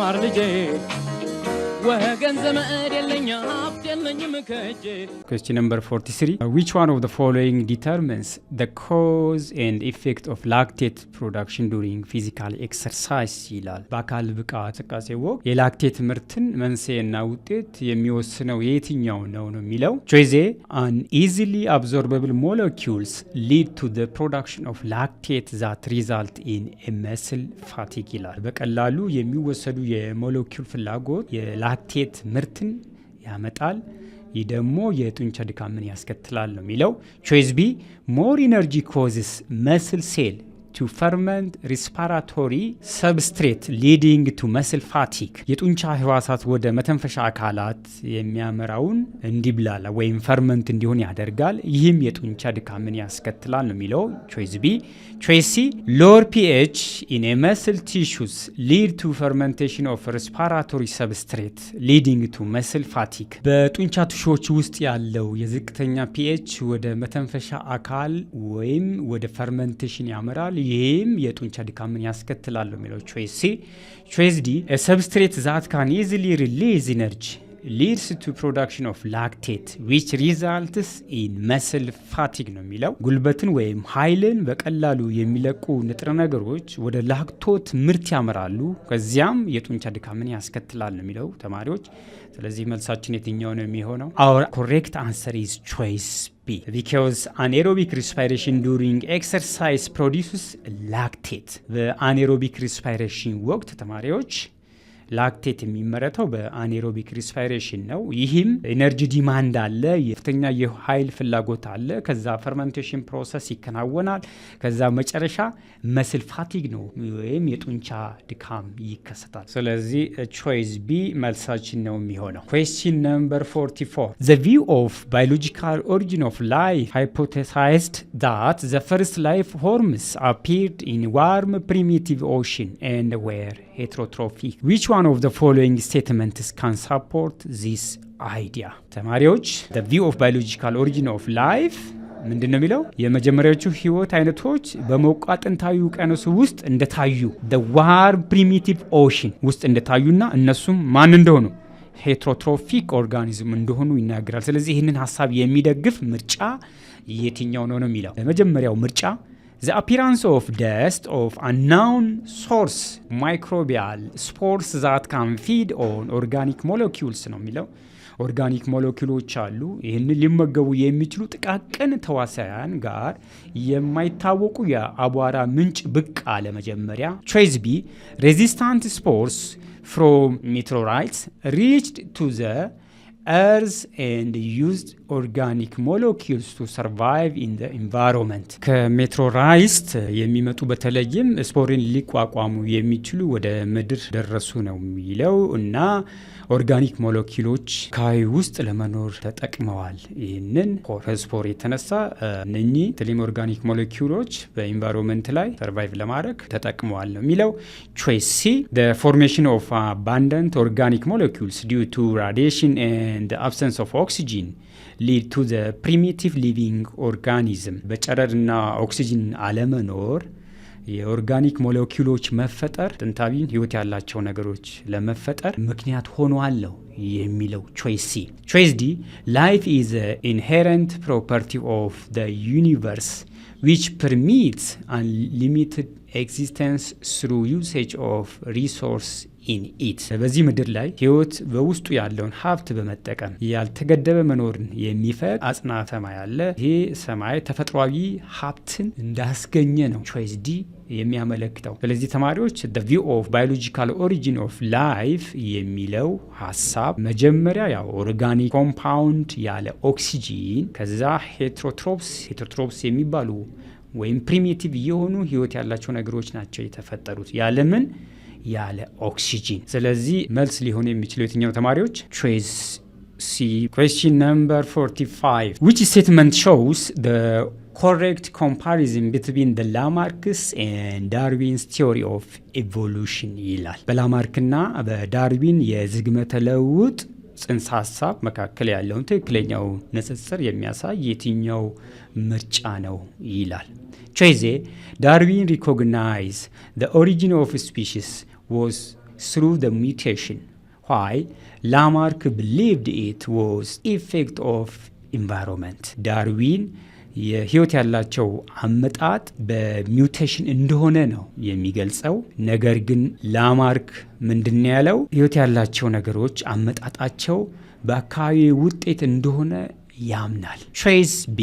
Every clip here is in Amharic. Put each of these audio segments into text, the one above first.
ተማር ልጄ ወገን ዘመድ የለኝ ሀብት የለኝም ከእጄ። Question number 43. Which one of the following determines the cause and effect of lactate production during physical exercise ይላል። በአካል ብቃት እንቅስቃሴ ወቅት የላክቴት ምርትን መንስኤና ውጤት የሚወስነው የትኛው ነው የሚለው። ቾይስ ኤ uneasily absorbable molecules lead to the production of lactate that result in a muscle fatigue ይላል። በቀላሉ የሚወሰዱ የሞለኪውል ፍላጎት የላክቴት ምርትን ያመጣል። ይህ ደግሞ የጡንቻ ድካምን ያስከትላል ነው የሚለው። ቾይስ ቢ ሞር ኢነርጂ ኮዝስ መስል ሴል to ferment respiratory substrate leading to muscle fatigue የጡንቻ ህዋሳት ወደ መተንፈሻ አካላት የሚያመራውን እንዲብላላ ወይም ፈርመንት እንዲሆን ያደርጋል። ይህም የጡንቻ ድካምን ያስከትላል ነው የሚለው። ቾይስ ቢ። ቾይስ ሲ lower pH in a muscle tissues lead to fermentation of respiratory substrate leading to muscle fatigue በጡንቻ ቲሹዎች ውስጥ ያለው የዝቅተኛ pH ወደ መተንፈሻ አካል ወይም ወደ ፈርመንቴሽን ያመራል። ይህም የጡንቻ ድካምን ያስከትላል ነው የሚለው። ቾይስ ሲ። ቾይስ ዲ a substrate that can easily release energy leads to production of lactate which results in muscle fatigue ነው የሚለው። ጉልበትን ወይም ኃይልን በቀላሉ የሚለቁ ንጥረ ነገሮች ወደ ላክቶት ምርት ያመራሉ፣ ከዚያም የጡንቻ ድካምን ያስከትላል ነው የሚለው ተማሪዎች። ስለዚህ መልሳችን የትኛው ነው የሚሆነው? Our correct answer is choice B because anaerobic respiration during exercise produces lactate በanaerobic respiration ወቅት ተማሪዎች ላክቴት የሚመረተው በአኔሮቢክ ሪስፓይሬሽን ነው። ይህም ኤነርጂ ዲማንድ አለ፣ ከፍተኛ የኃይል ፍላጎት አለ። ከዛ ፈርመንቴሽን ፕሮሰስ ይከናወናል። ከዛ መጨረሻ መስል ፋቲግ ነው ወይም የጡንቻ ድካም ይከሰታል። ስለዚህ ቾይስ ቢ መልሳችን ነው የሚሆነው። Question number 44. The view of biological origin of life hypothesized that the first life forms appeared in warm primitive ocean and were heterotrophic. Which one of the following statements can support this idea? ተማሪዎች the view of biological origin of life ምንድን ነው የሚለው? የመጀመሪያዎቹ ህይወት አይነቶች በሞቃት ጥንታዊ ውቅያኖስ ውስጥ እንደታዩ the warm primitive ocean ውስጥ እንደታዩና እነሱም ማን እንደሆኑ ሄትሮትሮፊክ ኦርጋኒዝም እንደሆኑ ይናገራል። ስለዚህ ይህንን ሀሳብ የሚደግፍ ምርጫ የትኛው ነው የሚለው። የመጀመሪያው ምርጫ the appearance of dust of unknown source microbial spores that can feed on organic molecules ነው የሚለው። ኦርጋኒክ ሞለኪውሎች አሉ፣ ይህንን ሊመገቡ የሚችሉ ጥቃቅን ተዋሳያን ጋር የማይታወቁ የአቧራ ምንጭ ብቅ አለ መጀመሪያ። ቾይስ ቢ resistant spores from meteorites reached to the earth and used organic molecules to survive in the environment ከሜትሮራይስት የሚመጡ በተለይም ስፖሪን ሊቋቋሙ የሚችሉ ወደ ምድር ደረሱ ነው የሚለው እና ኦርጋኒክ ሞለኪውሎች ካይ ውስጥ ለመኖር ተጠቅመዋል። ይህንን ከስፖር የተነሳ እነኚህ ትሊም ኦርጋኒክ ሞለኪውሎች በኢንቫይሮንመንት ላይ ሰርቫይቭ ለማድረግ ተጠቅመዋል ነው የሚለው። ቾይስ ሲ the formation of abundant organic molecules due to radiation and the absence of oxygen lead to the primitive living organism በጨረርና ኦክሲጅን አለመኖር የኦርጋኒክ ሞለኪውሎች መፈጠር ጥንታዊ ህይወት ያላቸው ነገሮች ለመፈጠር ምክንያት ሆኗል የሚለው። ቾይስ ሲ። ቾይስ ዲ life is an inherent property of the universe which permits unlimited existence through usage of resource in it በዚህ ምድር ላይ ህይወት በውስጡ ያለውን ሀብት በመጠቀም ያልተገደበ መኖርን የሚፈቅድ አጽናፈ ሰማይ አለ። ይሄ ሰማይ ተፈጥሯዊ ሀብትን እንዳስገኘ ነው ቾይስ ዲ የሚያመለክተው። ስለዚህ ተማሪዎች the view of biological origin of life የሚለው ሀሳብ መጀመሪያ ያው ኦርጋኒክ ኮምፓውንድ ያለ ኦክሲጂን ከዛ ሄትሮትሮፕስ የሚባሉ ወይም ፕሪሚቲቭ የሆኑ ህይወት ያላቸው ነገሮች ናቸው የተፈጠሩት ያለምን ያለ ኦክሲጂን። ስለዚህ መልስ ሊሆን የሚችለው የትኛው ተማሪዎች? ቾይስ ሲ። Question number 45. Which statement shows the correct comparison between the Lamarck's and Darwin's theory of evolution ይላል። በላማርክና በዳርዊን የዝግመተ ለውጥ ጽንሰ ሀሳብ መካከል ያለውን ትክክለኛው ንጽጽር የሚያሳይ የትኛው ምርጫ ነው ይላል። ቾይስ ኤ Darwin recognized the origin of species was through the mutation, while Lamarck believed it was effect of environment. ዳርዊን የህይወት ያላቸው አመጣጥ በሚውቴሽን እንደሆነ ነው የሚገልጸው። ነገር ግን ላማርክ ምንድን ያለው ህይወት ያላቸው ነገሮች አመጣጣቸው በአካባቢ ውጤት እንደሆነ ያምናል። ቾይስ ቢ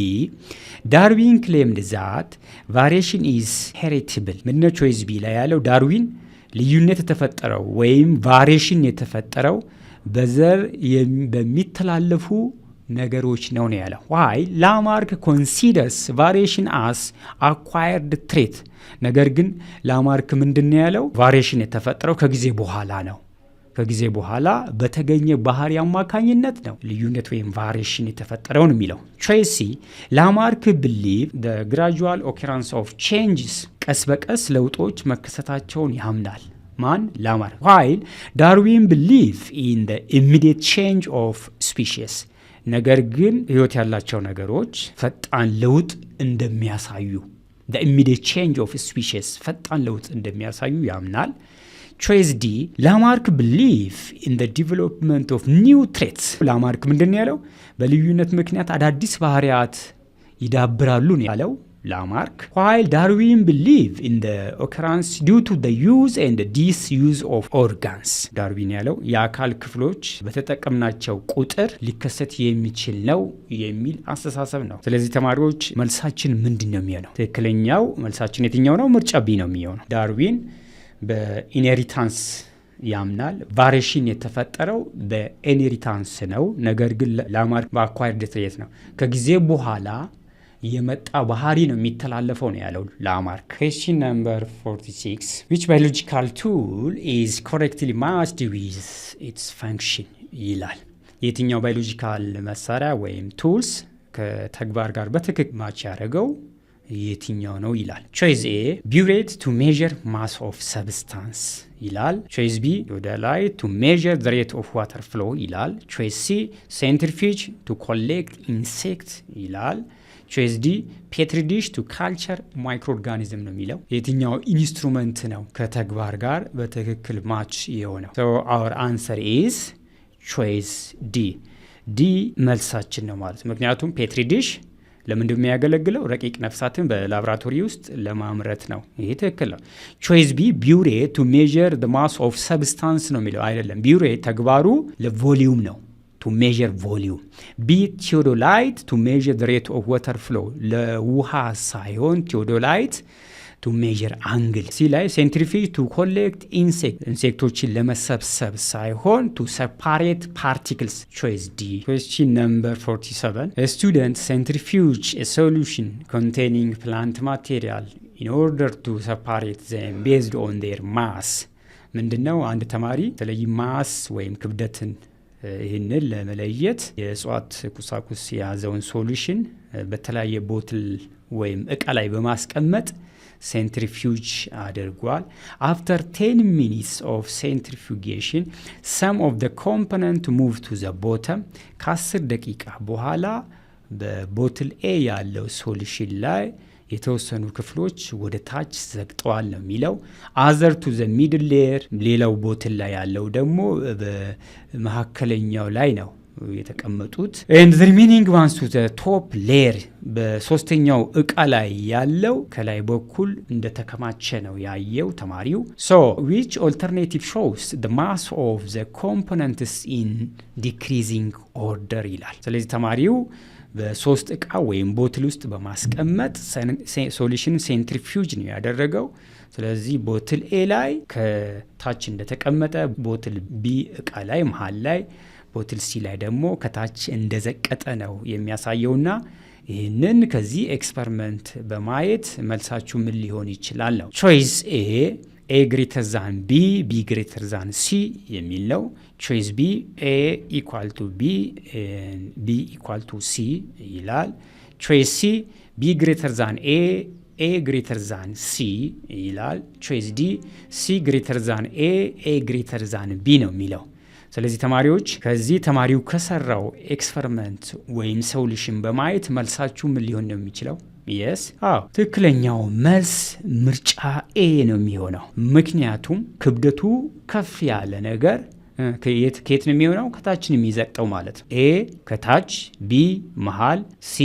ዳርዊን ክሌምድ ዛት ቫሪዬሽን ኢዝ ሄሪታብል። ምንድነው ቾይስ ቢ ላይ ያለው? ዳርዊን ልዩነት የተፈጠረው ወይም ቫሪዬሽን የተፈጠረው በዘር በሚተላለፉ ነገሮች ነው ያለው። ዋይ ላማርክ ኮንሲደርስ ቫሪዬሽን አስ አኳየርድ ትሬት። ነገር ግን ላማርክ ምንድን ያለው? ቫሪዬሽን የተፈጠረው ከጊዜ በኋላ ነው። ከጊዜ በኋላ በተገኘ ባህሪ አማካኝነት ነው ልዩነት ወይም ቫሪዬሽን የተፈጠረው ነው የሚለው። ቾይስ ሲ ላማርክ ቢሊቭ ዘ ግራጁዋል ኦከራንስ ኦፍ ቼንጅስ። ቀስ በቀስ ለውጦች መከሰታቸውን ያምናል። ማን? ላማርክ። ዋይል ዳርዊን ቢሊቭ ኢን ዘ ኢሚዲየት ቼንጅ ኦፍ ስፒሺስ። ነገር ግን ህይወት ያላቸው ነገሮች ፈጣን ለውጥ እንደሚያሳዩ the immediate change of species ፈጣን ለውጥ እንደሚያሳዩ ያምናል። ቾይስ ዲ ላማርክ believe in the development of new traits። ላማርክ ምንድን ያለው? በልዩነት ምክንያት አዳዲስ ባህሪያት ይዳብራሉ ነው ያለው ላማርክ። while Darwin believe in the occurrence due to the use and disuse of organs። ዳርዊን ያለው የአካል ክፍሎች በተጠቀምናቸው ቁጥር ሊከሰት የሚችል ነው የሚል አስተሳሰብ ነው። ስለዚህ ተማሪዎች መልሳችን ምንድን ነው የሚሆነው? ትክክለኛው መልሳችን የትኛው ነው? ምርጫ ቢ ነው የሚሆነው። ዳርዊን በኢንሄሪታንስ ያምናል። ቫሪዬሽን የተፈጠረው በኢንሄሪታንስ ነው። ነገር ግን ላማርክ በአኳየርድ ትሬት ነው። ከጊዜ በኋላ የመጣ ባህሪ ነው የሚተላለፈው ነው ያለው ላማርክ። question number 46 which biological tool is correctly matched with its function ይላል። የትኛው ባዮሎጂካል መሳሪያ ወይም ቱልስ ከተግባር ጋር በትክክል ማች ያደረገው የትኛው ነው ይላል። ቾይስ ኤ ቢውሬት to measure mass of substance ይላል። ቾይስ ቢ ቴዎዶላይት to measure the rate of water flow ይላል። ቾይስ ሲ centrifuge to collect insect ይላል። ቾይስ ዲ ፔትሪ ዲሽ ቱ ካልቸር ማይክሮ ኦርጋኒዝም ነው የሚለው። የትኛው ኢንስትሩመንት ነው ከተግባር ጋር በትክክል ማች የሆነው? ሶ አወር አንሰር ኢዝ ቾይስ ዲ። ዲ መልሳችን ነው ማለት። ምክንያቱም ፔትሪ ዲሽ ለምንድን የሚያገለግለው? ረቂቅ ነፍሳትን በላቦራቶሪ ውስጥ ለማምረት ነው። ይሄ ትክክል ነው። ቾይስ ቢ ቢውሬት ቱ ሜዥር ዘ ማስ ኦፍ ሰብስታንስ ነው የሚለው። አይደለም፣ ቢውሬት ተግባሩ ለቮሊዩም ነው to measure volume። B theodolite to measure the rate of water flow ለውሃ ሳይሆን theodolite to measure angle። C ላይ centrifuge to collect ኢንሴክቶችን ለመሰብሰብ ሳይሆን to separate particles። choice D። question number 47 a student centrifuge a solution containing plant material in order to separate them based on their mass። ምንድነው? አንድ ተማሪ ስለዚህ ማስ ወይም ክብደትን ይህንን ለመለየት የእጽዋት ቁሳቁስ የያዘውን ሶሉሽን በተለያየ ቦትል ወይም እቃ ላይ በማስቀመጥ ሴንትሪፊዩጅ አድርጓል። after 10 minutes of centrifugation some of the component move to the bottom። ከ10 ደቂቃ በኋላ በቦትል ኤ ያለው ሶሉሽን ላይ የተወሰኑ ክፍሎች ወደ ታች ዘግጠዋል ነው የሚለው። አዘር ቱ ዘ ሚድል ሌየር፣ ሌላው ቦትል ላይ ያለው ደግሞ በመካከለኛው ላይ ነው የተቀመጡት። ኤንድ ዘ ሪሜኒንግ ዋንስ ቱ ዘ ቶፕ ሌየር፣ በሶስተኛው እቃ ላይ ያለው ከላይ በኩል እንደተከማቸ ነው ያየው ተማሪው። ሶ ዊች ኦልተርኔቲቭ ሾውስ ዘ ማስ ኦፍ ዘ ኮምፖነንትስ ኢን ዲክሪዚንግ ኦርደር ይላል። ስለዚህ ተማሪው በሶስት እቃ ወይም ቦትል ውስጥ በማስቀመጥ ሶሉሽን ሴንትሪፊዩጅ ነው ያደረገው። ስለዚህ ቦትል ኤ ላይ ከታች እንደተቀመጠ፣ ቦትል ቢ እቃ ላይ መሃል ላይ፣ ቦትል ሲ ላይ ደግሞ ከታች እንደዘቀጠ ነው የሚያሳየውና ይህንን ከዚህ ኤክስፐሪመንት በማየት መልሳችሁ ምን ሊሆን ይችላል ነው። ቾይስ ኤ ኤ ግሬተር ዛን ቢ ቢ ግሬተር ዛን ሲ የሚል ነው። ቾይስ ቢ ኤ ኢኳል ቱ ቢ ቢ ኢኳል ቱ ሲ ይላል። ቾይስ ሲ ቢ ግሬተር ዛን ኤ ኤ ግሬተር ዛን ሲ ይላል። ቾይስ ዲ ሲ ግሬተር ዛን ኤ ኤ ግሬተር ዛን ቢ ነው የሚለው። ስለዚህ ተማሪዎች ከዚህ ተማሪው ከሰራው ኤክስፐሪመንት ወይም ሶሉሽን በማየት መልሳችሁ ምን ሊሆን ነው የሚችለው? የስ ትክክለኛው መልስ ምርጫ ኤ ነው የሚሆነው። ምክንያቱም ክብደቱ ከፍ ያለ ነገር ከየት ነው የሚሆነው? ከታች ነው የሚዘቅጠው ማለት ነው። ኤ ከታች፣ ቢ መሃል፣ ሲ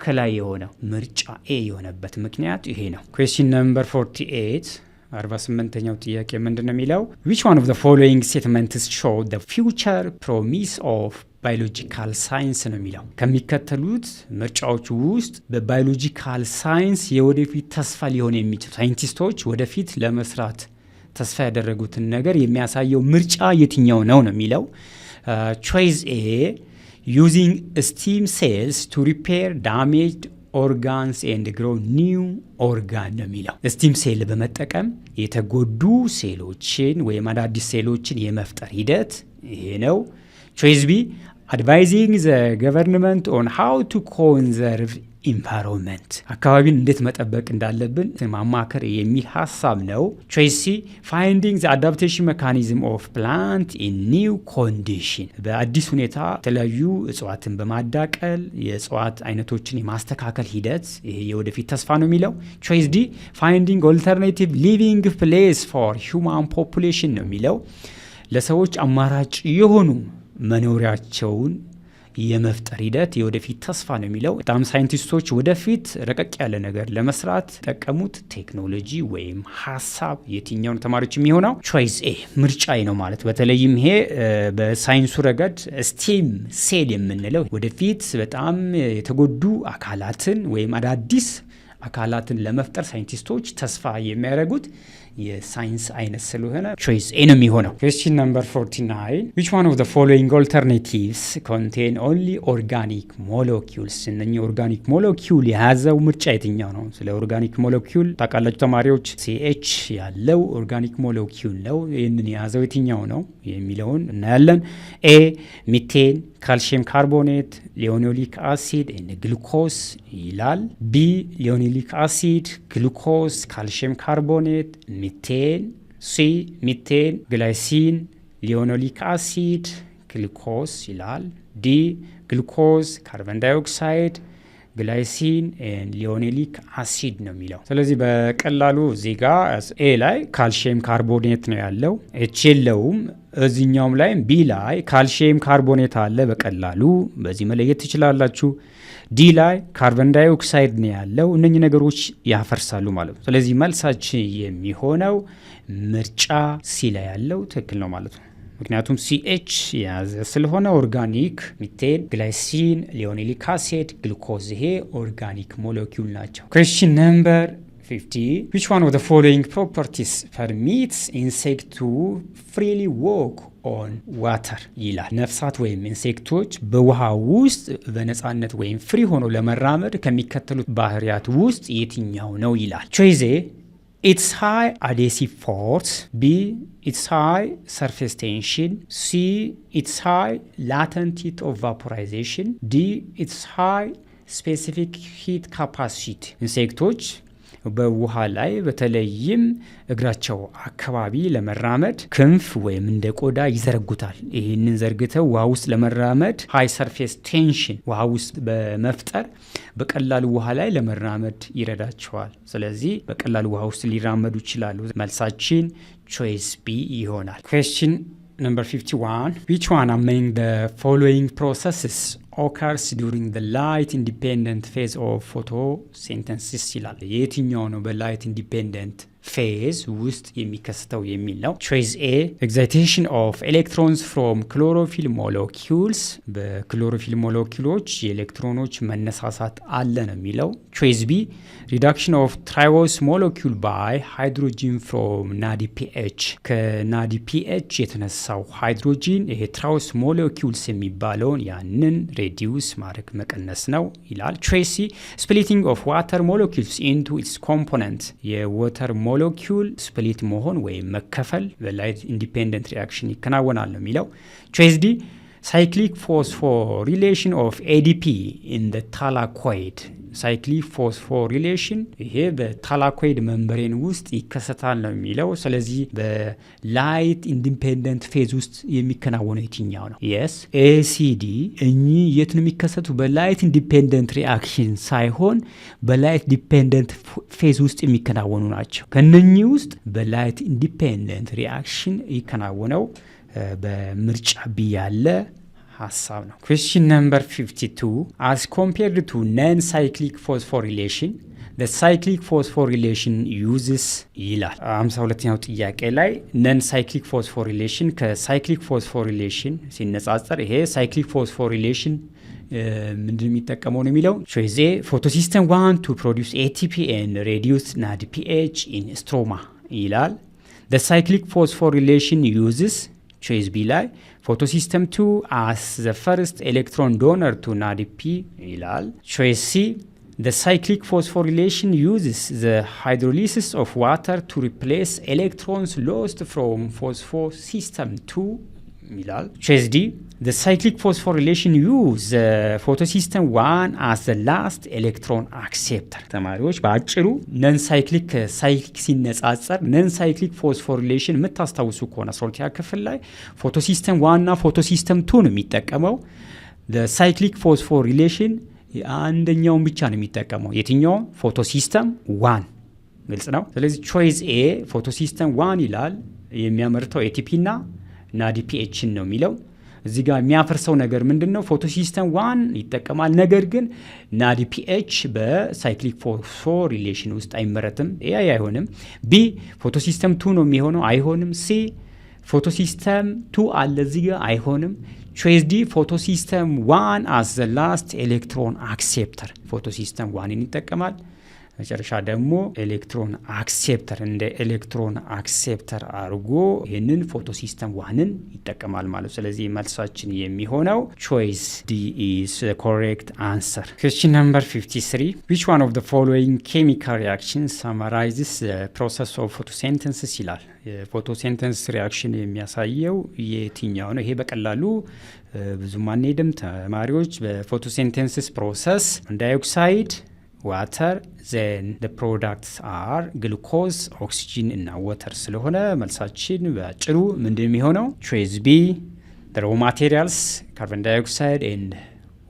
ከላይ የሆነው ምርጫ ኤ የሆነበት ምክንያት ይሄ ነው። ኩዌስችን ነምበር 48 48ኛው ጥያቄ ምንድን ነው የሚለው? which one of the following statements show the future promise of ባዮሎጂካል ሳይንስ ነው የሚለው። ከሚከተሉት ምርጫዎች ውስጥ በባዮሎጂካል ሳይንስ የወደፊት ተስፋ ሊሆን የሚችል ሳይንቲስቶች ወደፊት ለመስራት ተስፋ ያደረጉትን ነገር የሚያሳየው ምርጫ የትኛው ነው ነው የሚለው። ቾይስ ኤ using stem cells to repair damaged organs and grow new organ ነው የሚለው። ስቲም ሴል በመጠቀም የተጎዱ ሴሎችን ወይም አዳዲስ ሴሎችን የመፍጠር ሂደት ይሄ ነው። ቾይስ ቢ advising the government on how to conserve environment አካባቢን እንዴት መጠበቅ እንዳለብን ማማከር የሚል ሀሳብ ነው። ቾይስ ሲ finding the adaptation mechanism of plant in new condition በአዲስ ሁኔታ የተለያዩ እጽዋትን በማዳቀል የእጽዋት አይነቶችን የማስተካከል ሂደት ይሄ የወደፊት ተስፋ ነው የሚለው። ቾይስ ዲ finding alternative living place for human population ነው የሚለው። ለሰዎች አማራጭ የሆኑ መኖሪያቸውን የመፍጠር ሂደት የወደፊት ተስፋ ነው የሚለው። በጣም ሳይንቲስቶች ወደፊት ረቀቅ ያለ ነገር ለመስራት ጠቀሙት ቴክኖሎጂ ወይም ሀሳብ የትኛውን ተማሪዎች የሚሆነው? ቾይስ ኤ ምርጫዬ ነው ማለት። በተለይም ይሄ በሳይንሱ ረገድ ስቴም ሴል የምንለው ወደፊት በጣም የተጎዱ አካላትን ወይም አዳዲስ አካላትን ለመፍጠር ሳይንቲስቶች ተስፋ የሚያደርጉት የሳይንስ አይነት ስለሆነ ቾይስ ኤ ነው የሚሆነው። question number 49 which one of the following alternatives contain only organic molecules እነኚህ ኦርጋኒክ ሞለኪውል የያዘው ምርጫ የትኛው ነው? ስለ ኦርጋኒክ ሞለኪውል ታውቃላችሁ ተማሪዎች? CH ያለው ኦርጋኒክ ሞለኪውል ነው። ይህንን የያዘው የትኛው ነው የሚለውን እናያለን። ኤ ሚቴን፣ ካልሲየም ካርቦኔት፣ ሊኖሊክ አሲድ እና ግሉኮስ ይላል። ቢ ሊኖሊክ አሲድ፣ ግሉኮስ፣ ካልሲየም ካርቦኔት፣ ሚቴን። ሲ ሚቴን፣ ግላይሲን፣ ሊኖሊክ አሲድ፣ ግሉኮስ ይላል። ዲ ግሉኮስ፣ ካርቦን ዳይኦክሳይድ፣ ግላይሲን ሊኖሊክ አሲድ ነው የሚለው። ስለዚህ በቀላሉ እዚህ ጋር ኤ ላይ ካልሲየም ካርቦኔት ነው ያለው፣ ኤች የለውም። እዚህኛውም ላይ ቢ ላይ ካልሲየም ካርቦኔት አለ። በቀላሉ በዚህ መለየት ትችላላችሁ። ዲ ላይ ካርቦን ዳይኦክሳይድ ነው ያለው። እነኚህ ነገሮች ያፈርሳሉ ማለት ነው። ስለዚህ መልሳችን የሚሆነው ምርጫ ሲ ላይ ያለው ትክክል ነው ማለት ነው። ምክንያቱም CH የያዘ ስለሆነ ኦርጋኒክ ሚቴን፣ ግላይሲን፣ ሊኖሊክ አሲድ፣ ግሉኮዝ ይሄ ኦርጋኒክ ሞለኪውል ናቸው። question number 50 which one of the following properties permits insect to freely walk on water ይላል። ነፍሳት ወይም ኢንሴክቶች በውሃ ውስጥ በነፃነት ወይም ፍሪ ሆኖ ለመራመድ ከሚከተሉት ባህሪያት ውስጥ የትኛው ነው ይላል። ቾይስ ኤ its high adhesive force, B its high surface tension, C its high latent heat of vaporization, D its high specific heat capacity ኢንሴክቶች በውሃ ላይ በተለይም እግራቸው አካባቢ ለመራመድ ክንፍ ወይም እንደ ቆዳ ይዘረጉታል። ይህንን ዘርግተው ውሃ ውስጥ ለመራመድ ሃይ ሰርፌስ ቴንሽን ውሃ ውስጥ በመፍጠር በቀላሉ ውሃ ላይ ለመራመድ ይረዳቸዋል። ስለዚህ በቀላሉ ውሃ ውስጥ ሊራመዱ ይችላሉ። መልሳችን ቾይስ ቢ ይሆናል። question number 51 which one among the following processes occurs during the light independent phase of photosynthesis ይላል። የትኛው ነው በላይት ኢንዲፔንደንት ፌዝ ውስጥ የሚከሰተው የሚል ነው። ቾይስ ኤ ኤግዛይቴሽን ኦፍ ኤሌክትሮንስ ፍሮም ክሎሮፊል ሞለኪውልስ በክሎሮፊል ሞለኪውሎች የኤሌክትሮኖች መነሳሳት አለ ነው የሚለው። ቾይስ ቢ ሪዳክሽን ኦፍ ትራይዎስ ሞለኪውል ባይ ሃይድሮጂን ፍሮም ናዲፒኤች ከናዲፒኤች የተነሳው ሃይድሮጂን ይሄ ትራይዎስ ሞለኪውልስ የሚባለውን ያንን ሬዲዩስ ማድረግ መቀነስ ነው ይላል። ቾይስ ሲ ስፕሊቲንግ ኦፍ ዋተር ሞለኪውልስ ኢንቱ ኢትስ ኮምፖነንት የወተር ሞለኪውል ስፕሊት መሆን ወይም መከፈል በላይት ኢንዲፔንደንት ሪአክሽን ይከናወናል ነው የሚለው። ቾይስ ዲ cyclic phosphorylation of ADP in the thylakoid ሳይክሊክ ፎስፎሪሌሽን ይሄ በታላኮይድ መንበሬን ውስጥ ይከሰታል ነው የሚለው። ስለዚህ በላይት ኢንዲፔንደንት ፌዝ ውስጥ የሚከናወነው የትኛው ነው? የስ ኤሲዲ እኚህ የት ነው የሚከሰቱ? በላይት ኢንዲፔንደንት ሪአክሽን ሳይሆን በላይት ዲፔንደንት ፌዝ ውስጥ የሚከናወኑ ናቸው። ከነኚህ ውስጥ በላይት ኢንዲፔንደንት ሪአክሽን ይከናወነው በምርጫ ቢ ያለ ሀሳብ ነው። Question number 52 as compared to non-cyclic phosphorylation the cyclic phosphorylation uses ይላል 52ኛው ጥያቄ ላይ ነን ሳይክሊክ ፎስፎሪሌሽን ከሳይክሊክ ፎስፎሪሌሽን ሲነጻጸር ይሄ ሳይክሊክ ፎስፎሪሌሽን ምንድን የሚጠቀመው ነው የሚለው choice A photosystem 1 to produce ATP and reduce NADPH in stroma ይላል። the cyclic phosphorylation uses choice B ላይ photosystem 2 as the first electron donor to NADP ይላል። choice C the cyclic phosphorylation uses the hydrolysis of water to replace electrons lost from phosphosystem 2 ይላል። choice D the cyclic phosphorylation use the photosystem 1 as the last electron acceptor። ተማሪዎች በአጭሩ ነን ሳይክሊክ ሳይክሊክ ሲነጻጸር ነን ሳይክሊክ ፎስፎሪሌሽን የምታስታውሱ ከሆነ 12ኛ ክፍል ላይ ፎቶሲስተም 1 እና ፎቶሲስተም 2 ነው የሚጠቀመው። the cyclic phosphorylation አንደኛውን ብቻ ነው የሚጠቀመው። የትኛው? ፎቶሲስተም 1 ግልጽ ነው። ስለዚህ choice A ፎቶሲስተም 1 ይላል። የሚያመርተው ATP እና NADPH ነው የሚለው። እዚህ ጋር የሚያፈርሰው ነገር ምንድነው? ፎቶሲስተም 1 ይጠቀማል፣ ነገር ግን NADPH በሳይክሊክ ፎስፎሪሌሽን ውስጥ አይመረትም። ኤ አይሆንም። ቢ ፎቶሲስተም 2 ነው የሚሆነው፣ አይሆንም። ሲ ፎቶሲስተም 2 አለ እዚህ ጋር፣ አይሆንም። choice D ፎቶሲስተም 1 as the last electron acceptor ፎቶሲስተም 1 ይጠቀማል። መጨረሻ ደግሞ ኤሌክትሮን አክሴፕተር እንደ ኤሌክትሮን አክሴፕተር አድርጎ ይህንን ፎቶሲስተም 1ን ይጠቀማል ማለት። ስለዚህ መልሳችን የሚሆነው choice D is the correct answer. Question number 53 which one of the following chemical reactions summarizes the process of photosynthesis ይላል። የፎቶሲንተሲስ ሪአክሽን የሚያሳየው የትኛው ነው? ይሄ በቀላሉ ብዙም አንሄድም ተማሪዎች። በፎቶሲንተሲስ ፕሮሰስ ዳይኦክሳይድ water then the products are glucose oxygen እና water ስለሆነ መልሳችን በአጭሩ ምንድን የሚሆነው? choice B the raw materials carbon dioxide and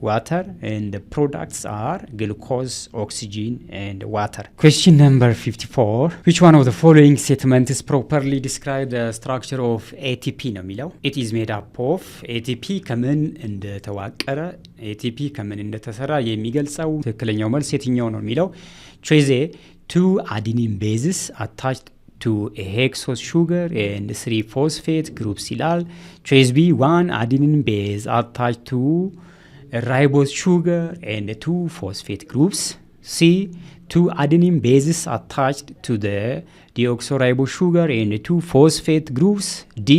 water and the products are glucose oxygen and water. Question number 54 which one of the following statements properly describe the structure of ATP ነው የሚለው። it is made up of ATP ከምን እንደተዋቀረ ATP ከምን እንደተሰራ የሚገልጸው ትክክለኛው መልስ የትኛው ነው የሚለው። choice A 2 adenine bases attached to a hexose sugar and 3 phosphate groups ይላል። choice B 1 adenine base attached to a ribose sugar and 2 phosphate groups. C 2 adenine bases attached to the deoxyribose sugar and 2 phosphate groups. D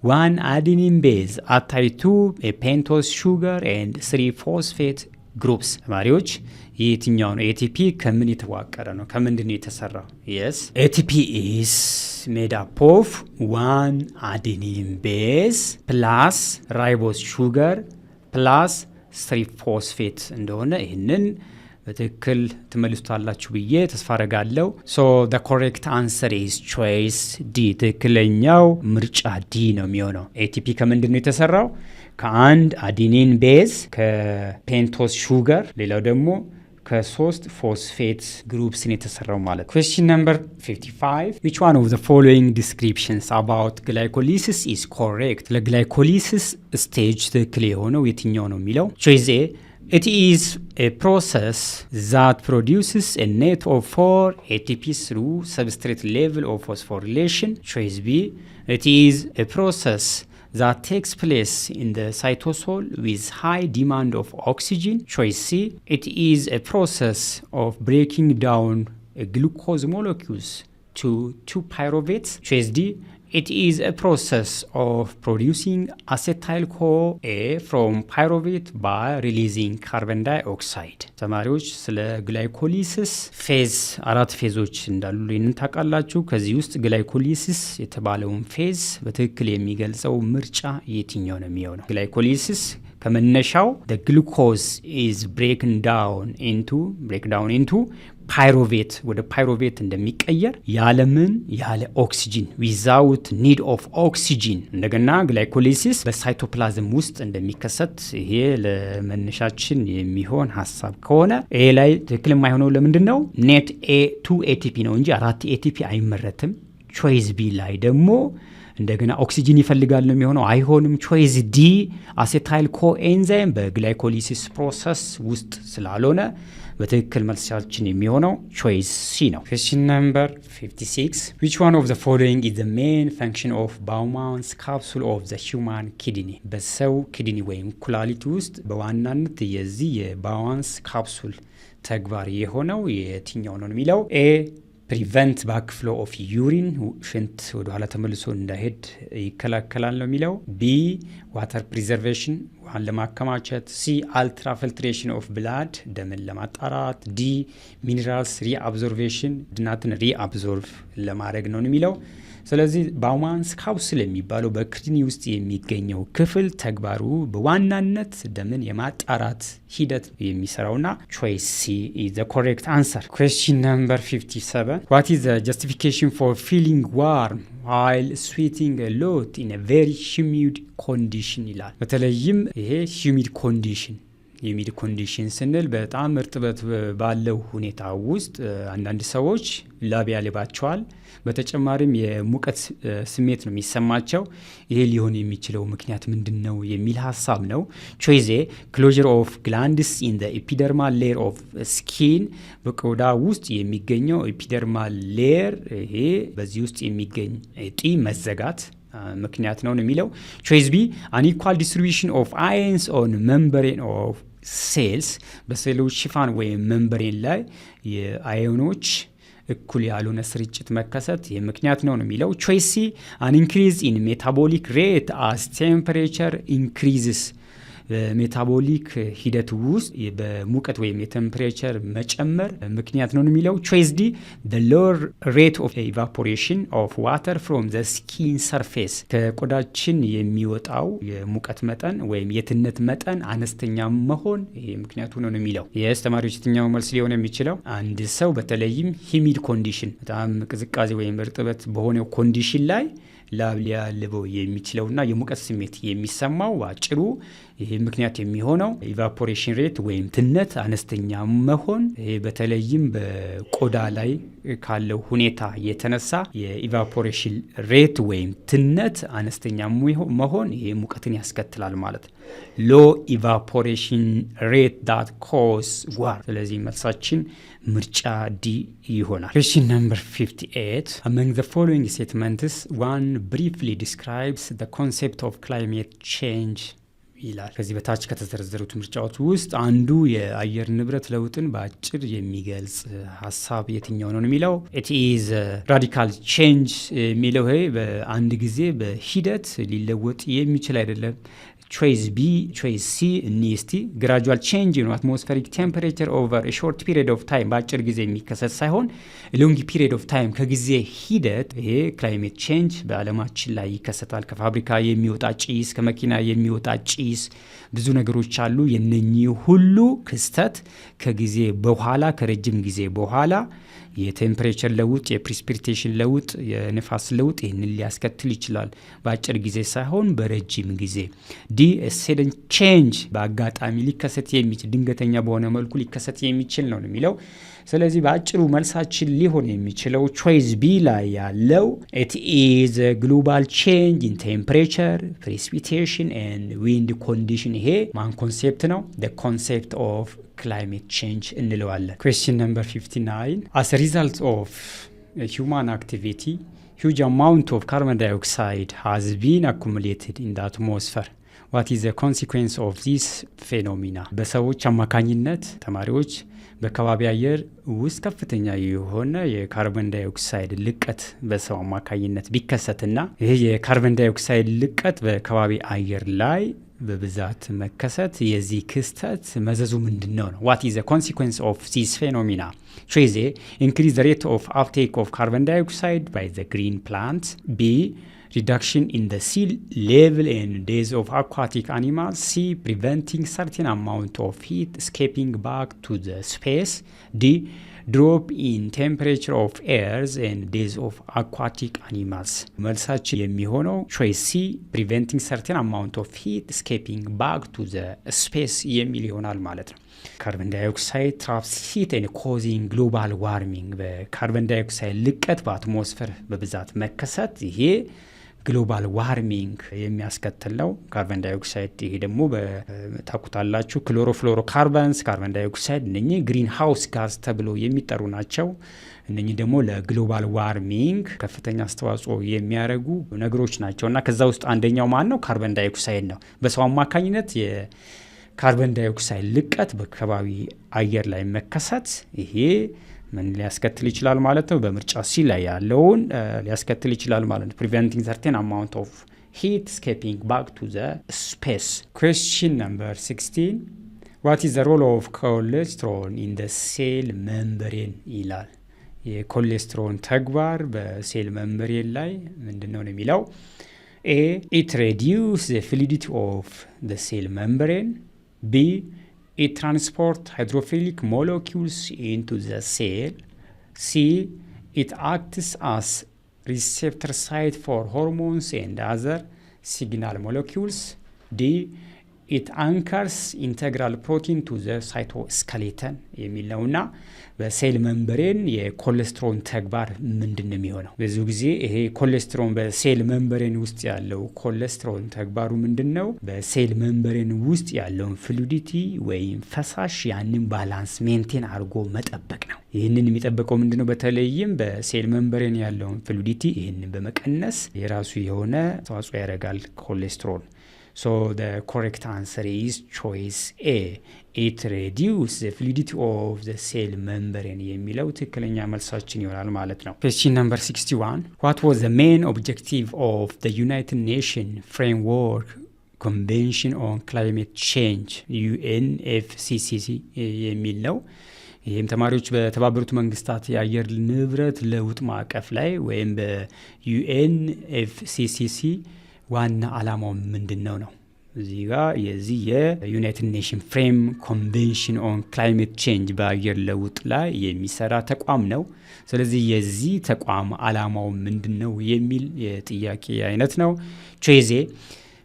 1 adenine base attached to a pentose sugar and 3 phosphate groups. ተማሪዎች የትኛው ነው ATP ከምን የተዋቀረ ነው? ከምንድን ነው የተሰራው? yes ATP is made up of 1 adenine base plus ribose sugar plus 3 ፎስፌት እንደሆነ ይህንን በትክክል ትመልሱታላችሁ ብዬ ተስፋ አደርጋለሁ። so the correct answer is choice D ትክክለኛው ምርጫ D ነው የሚሆነው። ATP ከምንድን ነው የተሰራው? ከአንድ አዲኒን ቤዝ ከፔንቶስ ሹገር ሌላው ደግሞ ከሶስት ፎስፌት ግሩፕስን የተሰራው ማለት። question number 55 which one of the following descriptions about glycolysis is correct? ለግላይኮሊሲስ ስቴጅ ትክክል የሆነው የትኛው ነው የሚለው። choice A it is a process that produces a net of 4 ATP through substrate level of phosphorylation. choice B it is a process that takes place in the cytosol with high demand of oxygen. choice C it is a process of breaking down glucose molecules to 2 pyruvates. choice D It is a process of producing acetyl-CoA from pyruvate by releasing carbon dioxide. ተማሪዎች ስለ ግላይኮሊሲስ ፌዝ 4 ፌዞች እንዳሉ ታውቃላችሁ። ከዚህ ውስጥ ግላይኮሊሲስ የተባለውን ፌዝ በትክክል የሚገልጸው ምርጫ የትኛው ነው የሚሆነው? ግላይኮሊሲስ ከመነሻው the glucose is broken down into ፓይሮቬት ወደ ፓይሮቬት እንደሚቀየር ያለ ኦክሲጂን ዊዛውት ኒድ ኦፍ ኦክሲጂን እንደገና ግላይኮሊሲስ በሳይቶፕላዝም ውስጥ እንደሚከሰት ይሄ ለመነሻችን የሚሆን ሀሳብ ከሆነ ይሄ ላይ ትክክል የማይሆነው ለምንድን ነው? ኔት A2 ATP ነው እንጂ 4 ATP አይመረትም። ቾይስ ቢ ላይ ደግሞ እንደገና ኦክሲጂን ይፈልጋል ነው የሚሆነው። አይሆንም። ቾይስ ዲ አሴታይል ኮኤንዛይም በግላይኮሊሲስ ፕሮሰስ ውስጥ ስላልሆነ በትክክል መልሳችን የሚሆነው ቾይስ ሲ ነው። Question number 56. Which one of the following is the main function of Bowman's capsule of the human kidney? በሰው ኪድኒ ወይም ኩላሊት ውስጥ በዋናነት የዚህ የባዋንስ ካፕሱል ተግባር የሆነው የትኛው ነው የሚለው? ኤ prevent backflow of urine ሽንት ወደ ኋላ ተመልሶ እንዳይሄድ ይከላከላል ነው የሚለው። ቢ water preservation ውሃን ለማከማቸት። ሲ ultrafiltration of blood ደምን ለማጣራት። ዲ minerals reabsorption ድናትን reabsorb ለማድረግ ነው የሚለው። ስለዚህ ባውማንስ ካፕሱል የሚባለው በኪድኒ ውስጥ የሚገኘው ክፍል ተግባሩ በዋናነት ደምን የማጣራት ሂደት የሚሰራውና ቾይስ ሲ is the correct answer. Question number 57. What is the justification for feeling warm while sweating a lot in a very humid condition ይላል። በተለይም ይሄ humid ኮንዲሽን ስንል በጣም እርጥበት ባለው ሁኔታ ውስጥ አንዳንድ ሰዎች ላብ ያልባቸዋል። በተጨማሪም የሙቀት ስሜት ነው የሚሰማቸው። ይሄ ሊሆን የሚችለው ምክንያት ምንድነው የሚል ሐሳብ ነው። ቾይስ ኤ ክሎዥር ኦፍ ግላንድስ ኢን ዘ ኤፒደርማል ሌየር ኦፍ ስኪን በቆዳ ውስጥ የሚገኘው ኤፒደርማል ሌየር ይሄ በዚህ ውስጥ የሚገኝ እጢ መዘጋት ምክንያት ነው የሚለው። ቾይስ ቢ አንኢኳል ዲስትሪቢዩሽን ኦፍ አየንስ ኦን ሜምብሬን ኦፍ ሴልስ በሴሎች ሽፋን ወይም ሜምብሬን ላይ የአዮኖች እኩል ያልሆነ ስርጭት መከሰት የምክንያት ነው የሚለው። ቾይስ ሲ አን ኢንክሪዝ ኢን ሜታቦሊክ ሬት አስ ቴምፐሬቸር ኢንክሪዝስ በሜታቦሊክ ሂደት ውስጥ በሙቀት ወይም የቴምፕሬቸር መጨመር ምክንያት ነው የሚለው። ቾይስ ዲ the lower rate of evaporation of water from the skin surface ከቆዳችን የሚወጣው የሙቀት መጠን ወይም የትነት መጠን አነስተኛ መሆን ይሄ ምክንያቱ ነው የሚለው። ተማሪዎች የትኛው መልስ ሊሆን የሚችለው? አንድ ሰው በተለይም ሂሚድ ኮንዲሽን በጣም ቅዝቃዜ ወይም እርጥበት በሆነው ኮንዲሽን ላይ ላብ ሊያልበው የሚችለውና የሙቀት ስሜት የሚሰማው አጭሩ ይሄ ምክንያት የሚሆነው ኢቫፖሬሽን ሬት ወይም ትነት አነስተኛ መሆን ይሄ በተለይም በቆዳ ላይ ካለው ሁኔታ የተነሳ የኢቫፖሬሽን ሬት ወይም ትነት አነስተኛ መሆን ይሄ ሙቀትን ያስከትላል ማለት ነው። ሎ ኢቫፖሬሽን ሬት that cause war ስለዚህ መልሳችን ምርጫ ዲ ይሆናል። Question number 58. Among the following statements one briefly describes the concept of climate change ይላል። ከዚህ በታች ከተዘረዘሩት ምርጫዎች ውስጥ አንዱ የአየር ንብረት ለውጥን በአጭር የሚገልጽ ሀሳብ የትኛው ነው የሚለው? it is radical change የሚለው በአንድ ጊዜ በሂደት ሊለወጥ የሚችል አይደለም። ቾይስ ቢ ቾይስ ሲ ኒስቲ gradual change in atmospheric temperature over a short period of time በአጭር ጊዜ የሚከሰት ሳይሆን long period of time ከጊዜ ሂደት ይሄ climate change በዓለማችን ላይ ይከሰታል። ከፋብሪካ የሚወጣ ጭስ፣ ከመኪና የሚወጣ ጭስ ብዙ ነገሮች አሉ። የነኚህ ሁሉ ክስተት ከጊዜ በኋላ ከረጅም ጊዜ በኋላ የቴምፕሬቸር ለውጥ፣ የፕሪሲፒቴሽን ለውጥ፣ የንፋስ ለውጥ ይህንን ሊያስከትል ይችላል። በአጭር ጊዜ ሳይሆን በረጅም ጊዜ። ዲ ሰደን ቼንጅ በአጋጣሚ ሊከሰት የሚችል ድንገተኛ በሆነ መልኩ ሊከሰት የሚችል ነው የሚለው። ስለዚህ በአጭሩ መልሳችን ሊሆን የሚችለው ቾይስ ቢ ላይ ያለው it is a global change in temperature, precipitation and wind condition ይሄ ማን ኮንሴፕት ነው? the concept of climate change እንለዋለን። Question number 59. As a result of human activity, huge amount of carbon dioxide has been accumulated in the atmosphere. what is the consequence of this phenomena? በሰዎች አማካኝነት ተማሪዎች በከባቢ አየር ውስጥ ከፍተኛ የሆነ የካርቦን ዳይኦክሳይድ ልቀት በሰው አማካኝነት ቢከሰትና ይሄ የካርቦን ዳይኦክሳይድ ልቀት በከባቢ አየር ላይ በብዛት መከሰት የዚህ ክስተት መዘዙ ምንድነው ነው? what is the consequence of this phenomena? choose A, increase the rate of uptake of carbon dioxide by the green plants. B, reduction in the sea level and days of aquatic animals. C, preventing certain amount of heat escaping back to the space. D, drop in temperature of airs and days of aquatic animals. መልሳችን የሚሆነው choice C, preventing certain amount of heat escaping back to the space የሚል ይሆናል ማለት ነው። ካርቦን ዳይኦክሳይድ traps heat and causing global warming። በካርቦን ዳይኦክሳይድ ልቀት በአትሞስፌር በብዛት መከሰት ይሄ ግሎባል ዋርሚንግ የሚያስከትል ነው። ካርቦን ዳይኦክሳይድ ይሄ ደግሞ በታቁታላችሁ ክሎሮፍሎሮ ካርበንስ፣ ካርቦን ዳይኦክሳይድ እነኚህ ግሪን ሃውስ ጋዝ ተብሎ የሚጠሩ ናቸው። እነኚህ ደግሞ ለግሎባል ዋርሚንግ ከፍተኛ አስተዋጽኦ የሚያደርጉ ነገሮች ናቸው እና ከዛ ውስጥ አንደኛው ማን ነው? ካርቦን ዳይኦክሳይድ ነው። በሰው አማካኝነት የካርቦን ዳይኦክሳይድ ልቀት በከባቢ አየር ላይ መከሰት ይሄ ምን ሊያስከትል ይችላል ማለት ነው? በምርጫ ሲ ላይ ያለውን ሊያስከትል ይችላል ማለት ነው። preventing certain amount of heat escaping back to the space. Question number 16, what is the role of cholesterol in the cell membrane ይላል። የኮሌስትሮል ተግባር በሴል መምብሬን ላይ ምንድነው ነው የሚለው? A, it reduces the fluidity of the cell membrane. B, it transports hydrophilic molecules into the cell. C, it acts as receptor site for hormones and other signal molecules. D, it anchors integral protein to the cytoskeleton የሚል ነውና በሴል መምብሬን የኮሌስትሮል ተግባር ምንድነው የሚሆነው? ብዙ ጊዜ ይሄ ኮሌስትሮል በሴል መምብሬን ውስጥ ያለው ኮሌስትሮል ተግባሩ ምንድነው? በሴል መምብሬን ውስጥ ያለውን ፍሉዲቲ ወይም ፈሳሽ ያንን ባላንስ ሜንቴን አድርጎ መጠበቅ ነው። ይህንን የሚጠበቀው ምንድነው? በተለይም በሴል መምብሬን ያለውን ፍሉዲቲ ይህንን በመቀነስ የራሱ የሆነ አስተዋጽኦ ያደርጋል ኮሌስትሮል። So the correct answer is choice A. It reduces the fluidity of the cell membrane የሚለው ትክክለኛ መልሳችን ይሆናል ማለት ነው። Question number 61. What was the main objective of the United Nations Framework Convention on Climate Change UNFCCC የሚል ነው። ይህም ተማሪዎች በተባበሩት መንግስታት የአየር ንብረት ለውጥ ማዕቀፍ ላይ ወይም በዩኤንኤፍሲሲሲ ዋና ዓላማው ምንድነው ነው? እዚህ ጋር የዚህ የዩናይትድ ኔሽን ፍሬም ኮንቬንሽን ኦን ክላይሜት ቼንጅ በአየር ለውጥ ላይ የሚሰራ ተቋም ነው። ስለዚህ የዚህ ተቋም ዓላማው ምንድነው የሚል የጥያቄ አይነት ነው። ቾይዜ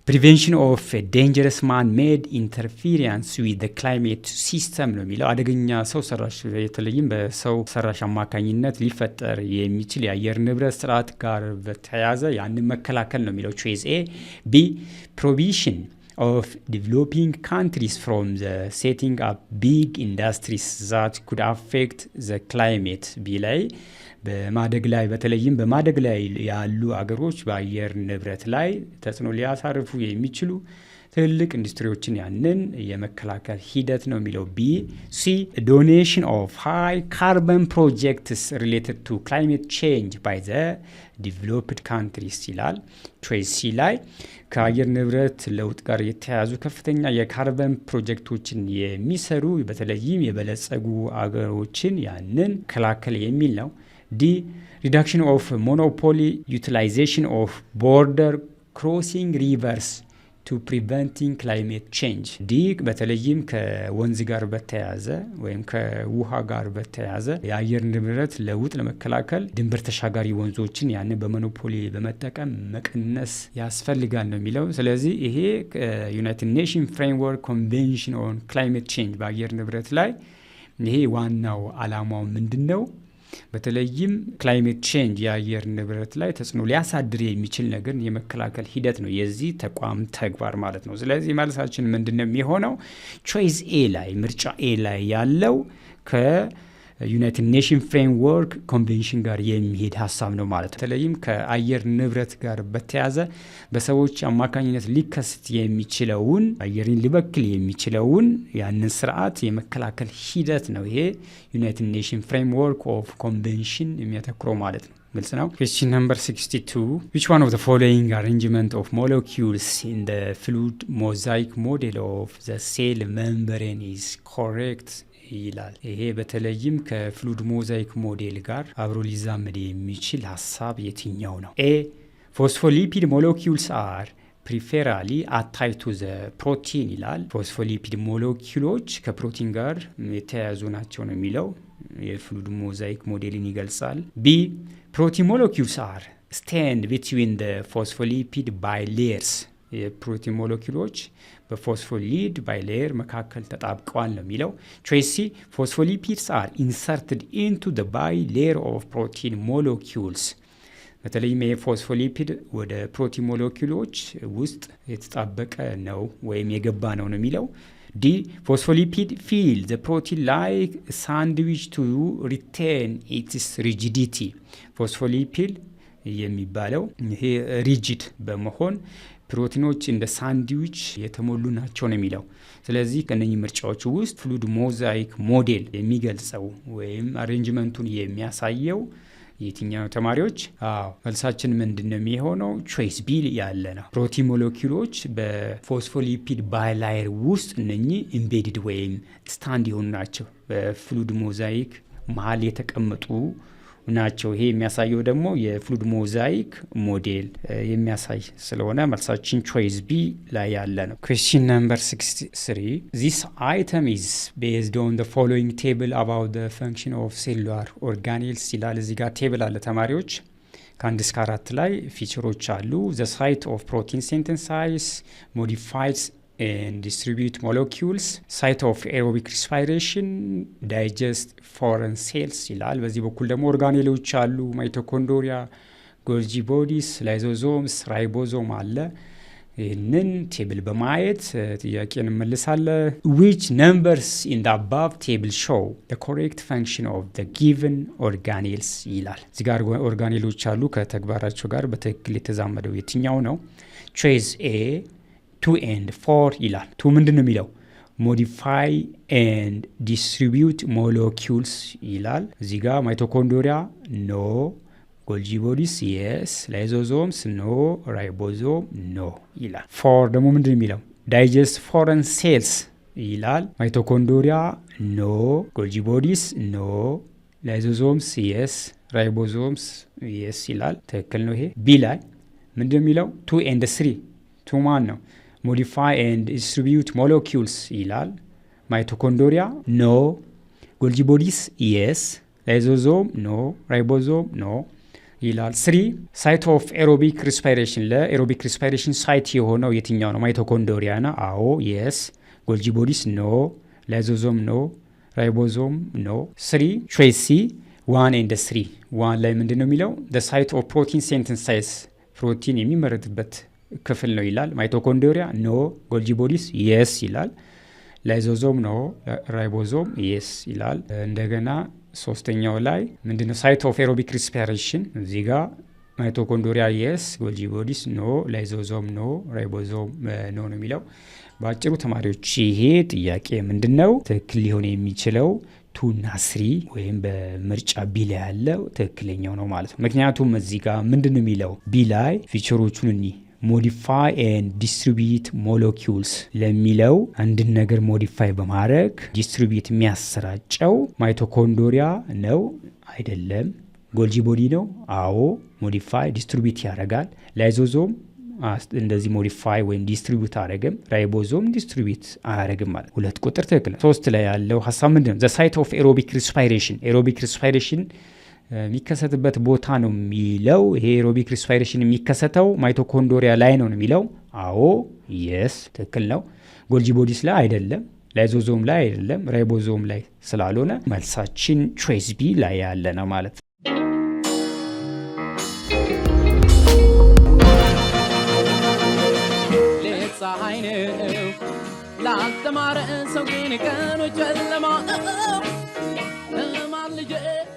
ፕሪቬንሽን ኦፍ ዴንጀረስ ማን ሜድ ኢንተርፌረንስ ዊዝ ዘ ክላይሜት ሲስተም ነው የሚለው። አደገኛ ሰው ሰራሽ የተለይም በሰው ሰራሽ አማካኝነት ሊፈጠር የሚችል የአየር ንብረት ስርዓት ጋር በተያያዘ ያንን መከላከል ነው የሚለው ቾይስ ኤ። ቢ ፕሮሂቢሽን of developing countries from the setting up big industries that could affect the climate ቢላይ በማደግ ላይ በተለይም በማደግ ላይ ያሉ አገሮች በአየር ንብረት ላይ ተጽዕኖ ሊያሳርፉ የሚችሉ ትልቅ ኢንዱስትሪዎችን ያንን የመከላከል ሂደት ነው የሚለው ቢ። ሲ ዶኔሽን ኦፍ ሃይ ካርበን ፕሮጀክትስ ሪሌትድ ቱ ክላይሜት ቼንጅ ባይ ዘ ዲቨሎፕድ ካንትሪስ ይላል። ቾይስ ሲ ላይ ከአየር ንብረት ለውጥ ጋር የተያያዙ ከፍተኛ የካርበን ፕሮጀክቶችን የሚሰሩ በተለይም የበለጸጉ አገሮችን ያንን ከላከል የሚል ነው። ዲ ሪዳክሽን ኦፍ ሞኖፖሊ ዩቲላይዜሽን ኦፍ ቦርደር ክሮሲንግ ሪቨርስ to preventing climate change. ዲ በተለይም ከወንዝ ጋር በተያያዘ ወይም ከውሃ ጋር በተያያዘ የአየር ንብረት ለውጥ ለመከላከል ድንበር ተሻጋሪ ወንዞችን ያንን በሞኖፖሊ በመጠቀም መቀነስ ያስፈልጋል ነው የሚለው። ስለዚህ ይሄ ዩናይትድ ኔሽን ፍሬምወርክ ኮንቬንሽን ኦን ክላይሜት ቼንጅ በአየር ንብረት ላይ ይሄ ዋናው ዓላማው ምንድነው? በተለይም ክላይሜት ቼንጅ የአየር ንብረት ላይ ተጽዕኖ ሊያሳድር የሚችል ነገር የመከላከል ሂደት ነው የዚህ ተቋም ተግባር ማለት ነው። ስለዚህ መልሳችን ምንድነው የሚሆነው? ቾይስ ኤ ላይ ምርጫ ኤ ላይ ያለው ዩናይትድ ኔሽን ፍሬምወርክ ኮንቬንሽን ጋር የሚሄድ ሀሳብ ነው ማለት ነው። በተለይም ከአየር ንብረት ጋር በተያያዘ በሰዎች አማካኝነት ሊከሰት የሚችለውን አየርን ሊበክል የሚችለውን ያንን ስርዓት የመከላከል ሂደት ነው ይሄ ዩናይትድ ኔሽን ፍሬምወርክ ኦፍ ኮንቬንሽን የሚያተኩረው ማለት ነው። ግልጽ ነው። question number 62 which one of the following arrangement of molecules in the fluid mosaic model of the cell membrane is correct ይላል። ይሄ በተለይም ከፍሉድ ሞዛይክ ሞዴል ጋር አብሮ ሊዛመድ የሚችል ሀሳብ የትኛው ነው? ኤ ፎስፎሊፒድ ሞለኪውልስ አር ፕሪፌራሊ አታይድ ቱ ዘ ፕሮቲን ይላል። ፎስፎሊፒድ ሞለኪውሎች ከፕሮቲን ጋር የተያያዙ ናቸው ነው የሚለው የፍሉድ ሞዛይክ ሞዴልን ይገልጻል። ቢ ፕሮቲን ሞለኪውልስ አር ስታንድ ቢትዊን ዘ ፎስፎሊፒድ ባይሌየርስ የፕሮቲን ሞለኪውሎች በፎስፎሊድ ባይሌየር መካከል ተጣብቀዋል ነው የሚለው። ቾይስ ሲ ፎስፎሊፒድስ አር ኢንሰርትድ ኢንቱ ዘ ባይሌየር ኦፍ ፕሮቲን ሞለኪውልስ በተለይም የፎስፎሊፒድ ወደ ፕሮቲን ሞለኪውሎች ውስጥ የተጣበቀ ነው ወይም የገባ ነው ነው የሚለው። ዲ ፎስፎሊፒድ ፊል ዘ ፕሮቲን ላይክ ሳንድዊች ቱ ሪቴን ኢትስ ሪጂዲቲ ፎስፎሊፒድ የሚባለው ይሄ ሪጂድ በመሆን ፕሮቲኖች እንደ ሳንድዊች የተሞሉ ናቸው ነው የሚለው። ስለዚህ ከነኚህ ምርጫዎች ውስጥ ፍሉድ ሞዛይክ ሞዴል የሚገልጸው ወይም አሬንጅመንቱን የሚያሳየው የትኛው ተማሪዎች? መልሳችን ምንድነው የሚሆነው? ቾይስ ቢ ያለ ነው። ፕሮቲን ሞለኪውሎች በፎስፎሊፒድ ባይላየር ውስጥ እነኚህ ኢምቤድድ ወይም ስታንድ የሆኑ ናቸው። በፍሉድ ሞዛይክ መሀል የተቀመጡ ናቸው። ይሄ የሚያሳየው ደግሞ የፍሉድ ሞዛይክ ሞዴል የሚያሳይ ስለሆነ መልሳችን ቾይስ ቢ ላይ ያለ ነው። question number 63 this item is based on the following table about the function of cellular organelles ይላል። እዚህ ጋር ቴብል አለ ተማሪዎች ከ1 እስከ 4 ላይ ፊቸሮች አሉ። the site of protein synthesis modifies and distribute molecules, site of aerobic respiration, digest foreign cells ይላል። በዚህ በኩል ደግሞ ኦርጋኔሎች አሉ። ማይቶኮንድሪያ፣ ጎልጂ ቦዲስ፣ ላይዞዞምስ፣ ራይቦዞም አለ። ይህንን ቴብል በማየት ጥያቄ እንመልሳለን። which numbers in the above table show the correct function of the given organelles ይላል። እዚህ ጋር ኦርጋኔሎች አሉ። ከተግባራቸው ጋር በትክክል የተዛመደው የትኛው ነው? choice A 2 and 4 ይላል። 2 ምንድን ነው የሚለው? modify and distribute molecules ይላል። እዚህ ጋር ማይቶኮንድሪያ ኖ፣ ጎልጂ ቦዲስ የስ፣ ላይዞዞምስ ኖ፣ ራይቦዞም ኖ ይላል። 4 ደግሞ ምንድን ነው የሚለው? digest foreign cells ይላል። ማይቶኮንድሪያ ኖ፣ ጎልጂ ቦዲስ ኖ፣ ላይዞዞምስ የስ፣ ራይቦዞምስ የስ ይላል። ትክክል ነው። ይሄ ቢ ላይ ምንድን ነው የሚለው? 2 and 3 2 ማን ነው? modify and distribute molecules ይላል። ማይቶኮንድሪያ ኖ፣ ጎልጂ ቦዲስ የስ፣ ላይዞዞም ኖ፣ ራይቦዞም ኖ ይላል። 3 ሳይት ኦፍ ኤሮቢክ ሪስፓይሬሽን ለኤሮቢክ ሪስፓይሬሽን ሳይት የሆነው የትኛው ነው? ማይቶኮንድሪያ ነው። አዎ የስ። ጎልጂ ቦዲስ ኖ፣ ላይዞዞም ኖ፣ ራይቦዞም ኖ። 3 ቾይስ ሲ 1 and 3 1 ላይ ምንድን ነው የሚለው? the site of protein synthesis ፕሮቲን የሚመረትበት ክፍል ነው ይላል። ማይቶኮንድሪያ ኖ፣ ጎልጂ ቦዲስ የስ ይላል። ላይዞዞም ኖ፣ ራይቦዞም የስ ይላል። እንደገና ሶስተኛው ላይ ምንድነው? ሳይት ኦፍ ኤሮቢክ ሪስፓይሬሽን እዚህ ጋር ማይቶኮንድሪያ የስ፣ ጎልጂ ቦዲስ ኖ፣ ላይዞዞም ኖ፣ ራይቦዞም ኖ ነው የሚለው። በአጭሩ ተማሪዎች ይሄ ጥያቄ ምንድነው ትክክል ሊሆን የሚችለው? 2 እና 3 ወይም በምርጫ ቢ ላይ ያለው ትክክለኛው ነው ማለት ነው። ምክንያቱም እዚህ ጋር ምንድነው የሚለው? ቢ ላይ ፊቸሮቹን እኒ modify and distribute molecules ለሚለው አንድን ነገር ሞዲፋይ በማድረግ ዲስትሪቢዩት የሚያሰራጨው ማይቶኮንድሪያ ነው አይደለም? ጎልጂ ቦዲ ነው? አዎ ሞዲፋይ ዲስትሪቢዩት ያደርጋል። ላይዞዞም እንደዚህ ሞዲፋይ ወይም ዲስትሪቢዩት አያደርግም። ራይቦዞም ዲስትሪቢዩት አያደርግም ማለት 2 ቁጥር ትክክል ነው። 3 ላይ ያለው ሀሳብ ምንድነው? the site of aerobic respiration aerobic respiration የሚከሰትበት ቦታ ነው የሚለው። ይሄ ኤሮቢክ ሪስፓይሬሽን የሚከሰተው ማይቶኮንድሪያ ላይ ነው የሚለው። አዎ የስ ትክክል ነው። ጎልጂ ቦዲስ ላይ አይደለም፣ ላይዞዞም ላይ አይደለም፣ ራይቦዞም ላይ ስላልሆነ መልሳችን ቾይስ ቢ ላይ ያለ ነው ማለት ነው። ፀሐይ ነው ላልተማረ ሰው ግን ቀኖች ጨለማ ደግ